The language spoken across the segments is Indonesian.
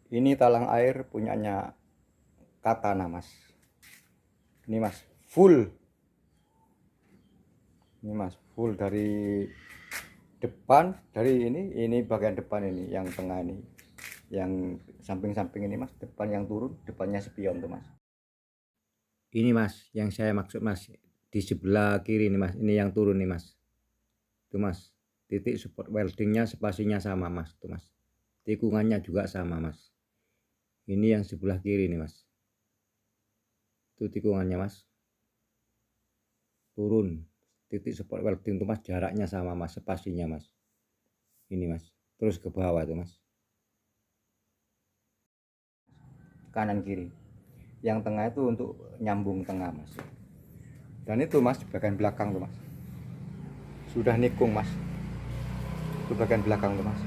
Ini talang air punyanya Katana mas. Ini mas full. Ini mas full dari depan, dari ini bagian depan ini, yang tengah ini, yang samping-samping ini mas, depan yang turun, depannya spion tuh mas. Ini mas, yang saya maksud mas, di sebelah kiri nih mas, ini yang turun nih mas. Tuh mas, titik support weldingnya spasinya sama mas, tuh mas. Tikungannya juga sama mas. Ini yang sebelah kiri nih mas. Itu tikungannya mas. Turun. Titik support welding tuh mas, jaraknya sama mas, spasinya mas. Ini mas. Terus ke bawah tuh mas. Kanan kiri. Yang tengah itu untuk nyambung tengah mas. Dan itu mas, bagian belakang tuh mas. Sudah nikung mas. Itu bagian belakang tuh mas.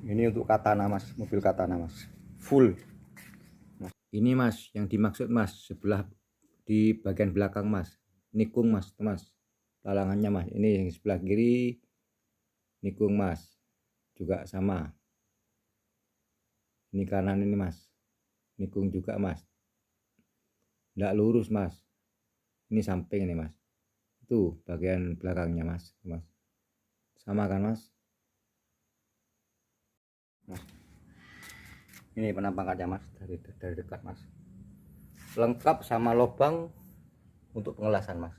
Ini untuk Katana mas, mobil Katana mas. Full. Ini mas, yang dimaksud mas, sebelah di bagian belakang mas, nikung mas, tuh mas, talangannya mas. Ini yang sebelah kiri nikung mas, juga sama. Ini kanan ini mas, nikung juga mas, nggak lurus mas. Ini samping ini mas, itu bagian belakangnya mas, mas. Sama kan mas? Mas. Ini penampakannya mas, dari dekat mas. Lengkap sama lubang untuk pengelasan mas.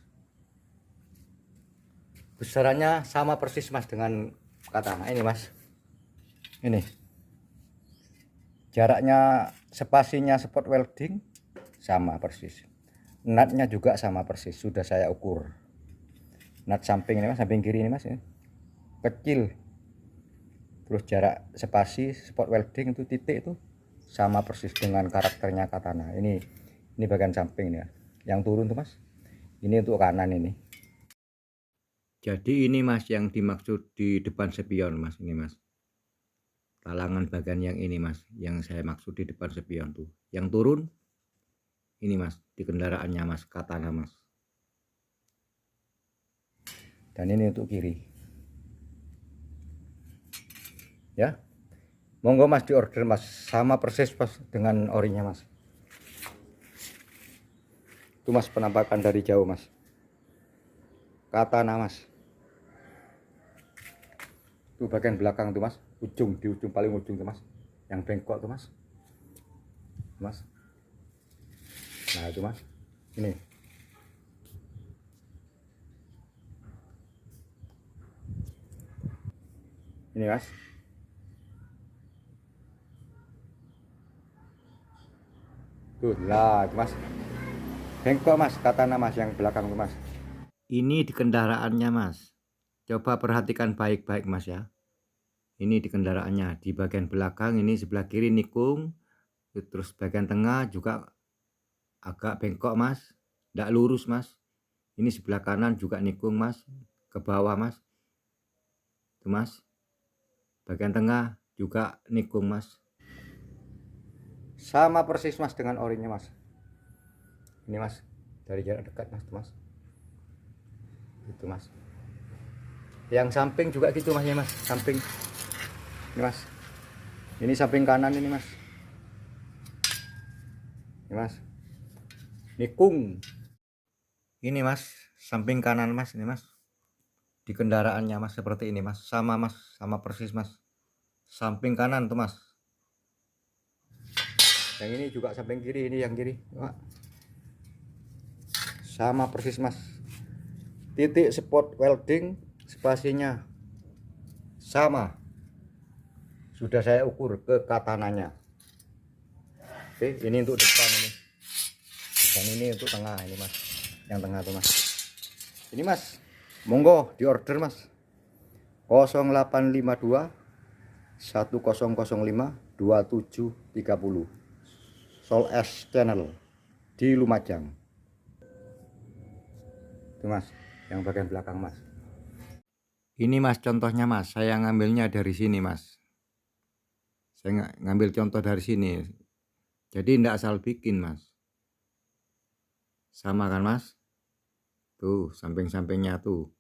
Besarannya sama persis mas dengan Katana ini mas. Ini jaraknya, spasinya spot welding sama persis. Nutnya juga sama persis, sudah saya ukur. Nut samping ini mas, samping kiri ini mas, ini kecil. Terus jarak spasi spot welding itu titik itu sama persis dengan karakternya Katana. Ini bagian samping ya. Yang turun tuh mas. Ini untuk kanan ini. Jadi ini mas yang dimaksud di depan spion mas, ini mas. Talangan bagian yang ini mas, yang saya maksud di depan spion tuh. Yang turun ini mas, di kendaraannya mas, Katana mas. Dan ini untuk kiri. Ya. Monggo mas di order mas, sama persis pas dengan orinya mas. Itu mas penampakan dari jauh mas. Katana mas. Itu bagian belakang tuh mas, ujung, di ujung paling ujung tuh mas, yang bengkok tuh mas. Mas. Nah itu mas. Ini. Ini mas. Tuh lah itu mas. Bengkok mas, Katana mas, yang belakang tuh mas. Ini di kendaraannya mas. Coba perhatikan baik-baik mas ya. Ini di kendaraannya, di bagian belakang ini sebelah kiri nikung, terus bagian tengah juga agak bengkok mas, tidak lurus mas. Ini sebelah kanan juga nikung mas, ke bawah mas. Itu mas. Bagian tengah juga nikung mas. Sama persis mas dengan orinya mas. Ini mas, dari jarak dekat mas, itu mas. Itu mas. Yang samping juga gitu mas ya mas, samping. Ini mas. Ini samping kanan ini mas. Ini mas. Nikung. Ini mas, samping kanan mas, ini mas. Di kendaraannya mas seperti ini mas, sama mas, sama persis mas. Samping kanan tuh mas. Yang ini juga samping kiri, ini yang kiri. Sama persis mas. Titik spot welding spasinya sama. Sudah saya ukur ke Katananya. Oke, ini untuk depan ini. Dan ini untuk tengah ini mas. Yang tengah tuh mas. Ini mas, monggo di order mas. 0852 1005 2730. Sol S Channel di Lumajang. Itu mas, yang bagian belakang mas. Ini mas contohnya mas, saya ngambilnya dari sini mas. Saya ngambil contoh dari sini. Jadi tidak asal bikin mas. Sama kan mas? Tuh samping-sampingnya tuh.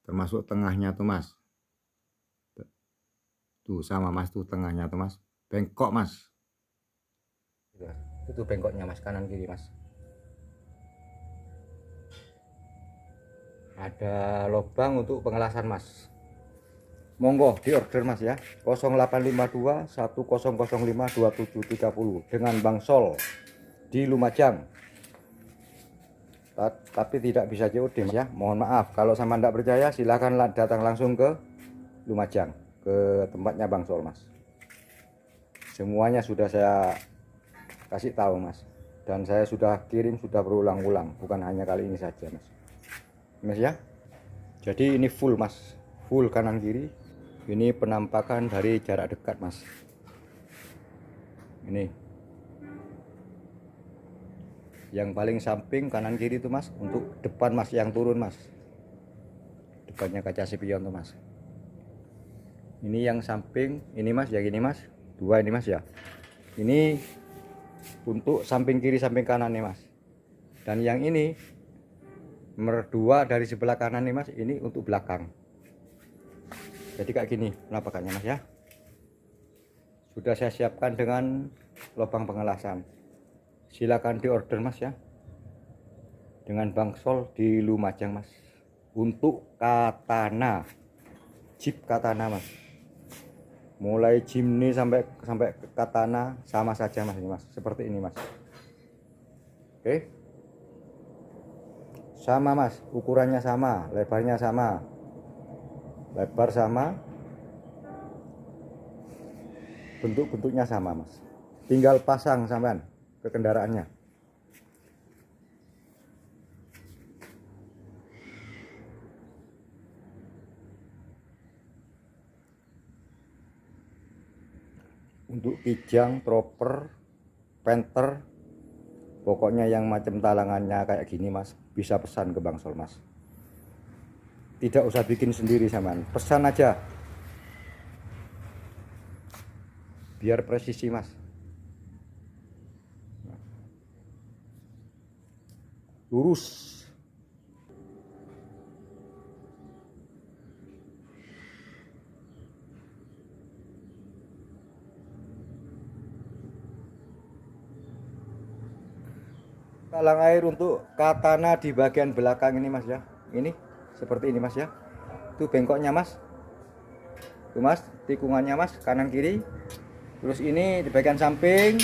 Termasuk tengahnya tuh mas. Tuh sama mas, tuh tengahnya tuh mas, bengkok mas. Itu bengkoknya mas, kanan kiri mas. Ada lubang untuk pengelasan mas. Monggo di order mas ya, 0852 1005 2730 dengan Bang Sol di Lumajang. Tapi tidak bisa COD ya, mohon maaf. Kalau sama tidak percaya silahkan datang langsung ke Lumajang, ke tempatnya Bang Sol mas. Semuanya sudah saya kasih tahu mas, dan saya sudah kirim, sudah berulang-ulang, bukan hanya kali ini saja mas ya. Jadi ini full mas, full kanan kiri. Ini penampakan dari jarak dekat mas. Ini yang paling samping kanan kiri itu mas, untuk depan mas, yang turun mas, depannya kaca spion tuh mas. Ini yang samping ini mas, yang ini mas, dua ini mas ya. Ini untuk samping kiri samping kanan nih mas. Dan yang ini merdua dari sebelah kanan nih mas, ini untuk belakang. Jadi kayak gini penampakannya mas ya. Sudah saya siapkan dengan lubang pengelasan. Silakan diorder mas ya, dengan Bang Sol di Lumajang mas. Untuk katana, jeep katana mas, mulai Jimny sampai katana sama saja mas, ini mas, seperti ini mas. Oke, sama mas, ukurannya sama, lebarnya sama, lebar sama, bentuknya sama mas. Tinggal pasang sampean ke kendaraannya. Untuk kijang, proper, penter, pokoknya yang macam talangannya kayak gini mas, bisa pesan ke Bang Sol mas. Tidak usah bikin sendiri samaan, pesan aja, biar presisi mas. Lurus. Talang air untuk katana di bagian belakang ini mas ya. Ini seperti ini mas ya. Itu bengkoknya mas. Itu mas, tikungannya mas, kanan kiri. Terus ini di bagian samping.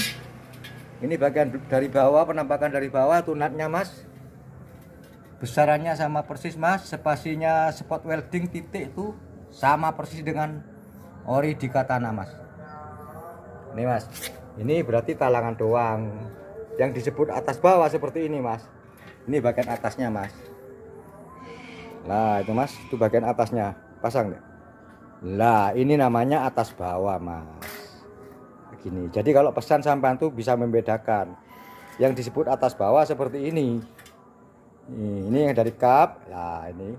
Ini bagian dari bawah, penampakan dari bawah, tuh nutnya mas. Besarannya sama persis mas, spasinya spot welding titik itu sama persis dengan ori di katana mas. Ini mas, ini berarti talangan doang. Yang disebut atas bawah seperti ini mas. Ini bagian atasnya mas. Nah itu mas, itu bagian atasnya, pasang deh. Lah ini namanya atas bawah mas. Begini. Jadi kalau pesan sampean tuh bisa membedakan. Yang disebut atas bawah seperti ini. Ini yang dari cup. Nah ini.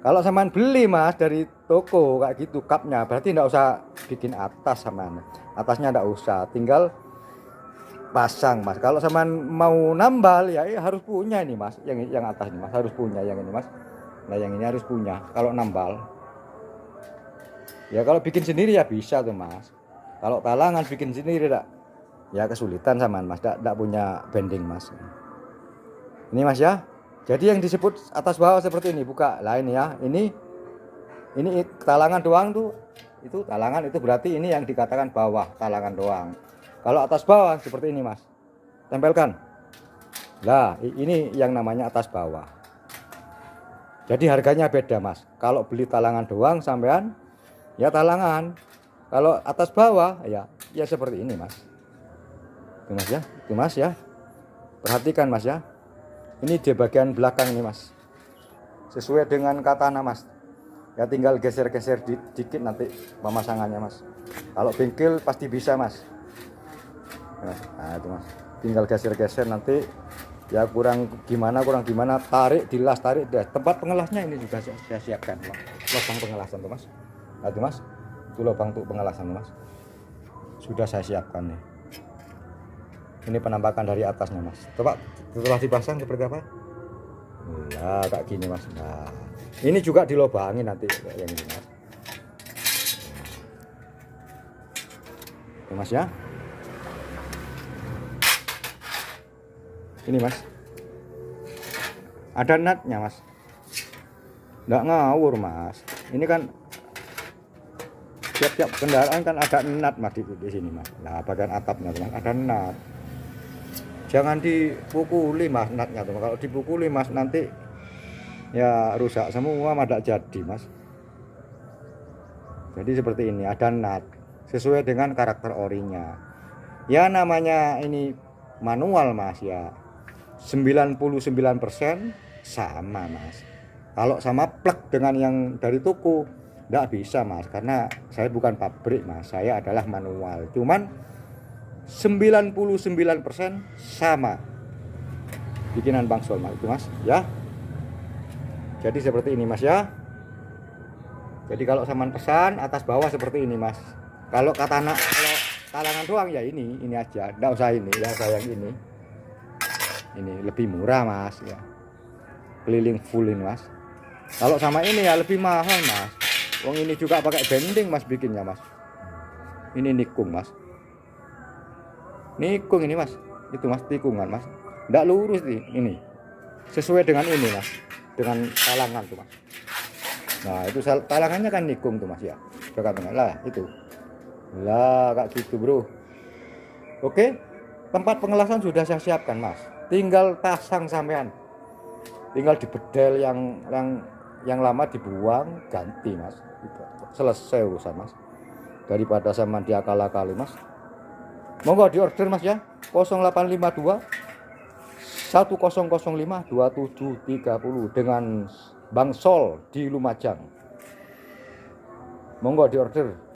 Kalau sampean beli mas dari toko kayak gitu cupnya, berarti enggak usah bikin atas sampean. Atasnya enggak usah, tinggal pasang mas. Kalau sama mau nambal ya harus punya ini mas, yang atas ini mas harus punya, yang ini mas. Nah yang ini harus punya kalau nambal ya. Kalau bikin sendiri ya bisa tuh mas. Kalau talangan bikin sendiri ya kesulitan sama mas, tidak punya bending mas. Ini mas ya, jadi yang disebut atas bawah seperti ini, buka lah ini ya. Ini talangan doang tuh, itu talangan, itu berarti ini yang dikatakan bawah, talangan doang. Kalau atas bawah seperti ini mas, tempelkan. Nah ini yang namanya atas bawah. Jadi harganya beda mas. Kalau beli talangan doang sampean ya talangan. Kalau atas bawah ya seperti ini mas. Itu mas ya, itu mas ya. Perhatikan mas ya. Ini di bagian belakang ini mas. Sesuai dengan katana mas. Ya tinggal geser-geser dikit nanti pemasangannya mas. Kalau bengkel pasti bisa mas. Nah itu mas, tinggal geser-geser nanti ya, kurang gimana tarik, dilas, tarik deh. Tempat pengelasnya ini juga saya siapkan lubang pengelasan tuh mas. Nah itu mas, itu lubang untuk pengelasan mas, sudah saya siapkan nih. Ini penampakan dari atasnya mas. Coba setelah dipasang seperti apa? Nah kayak gini mas. Nah ini juga dilobangin nanti yang ini mas. Tuh, Mas ya. Ini Mas, ada nutnya Mas, nggak ngawur Mas. Ini kan tiap-tiap kendaraan kan ada nut Mas di sini Mas. Nah, bagian atapnya Mas ada nut. Jangan dipukuli Mas nutnya tuh. Kalau dipukuli Mas nanti ya rusak semua, tidak jadi Mas. Jadi seperti ini, ada nut sesuai dengan karakter orinya. Ya namanya ini manual Mas ya. 99% sama Mas. Kalau sama plug dengan yang dari toko enggak bisa Mas, karena saya bukan pabrik Mas, saya adalah manual. Cuman 99% sama bikinan Bang Sol Mas, itu Mas ya. Jadi seperti ini Mas ya. Jadi kalau saman pesan atas bawah seperti ini Mas. Kalau kalau talangan doang ya ini aja, enggak usah ini ya, saya yang ini lebih murah Mas ya, keliling full ini Mas. Kalau sama ini ya lebih mahal Mas. Wong ini juga pakai bending Mas bikinnya Mas. Ini nikung Mas, nikung ini Mas, itu Mas tikungan Mas, nggak lurus nih ini, sesuai dengan ini Mas, dengan talangan tuh Mas. Nah itu talangannya kan nikung tuh Mas ya, dekat tengah lah itu lah kayak gitu bro. Oke, tempat pengelasan sudah saya siapkan Mas, tinggal pasang sampean, tinggal dibedel yang lama dibuang ganti Mas, selesai urusan Mas, daripada sama diakal-akali Mas. Monggo di order Mas ya, 0852 1005 2730 dengan Bang Sol di Lumajang. Monggo di order.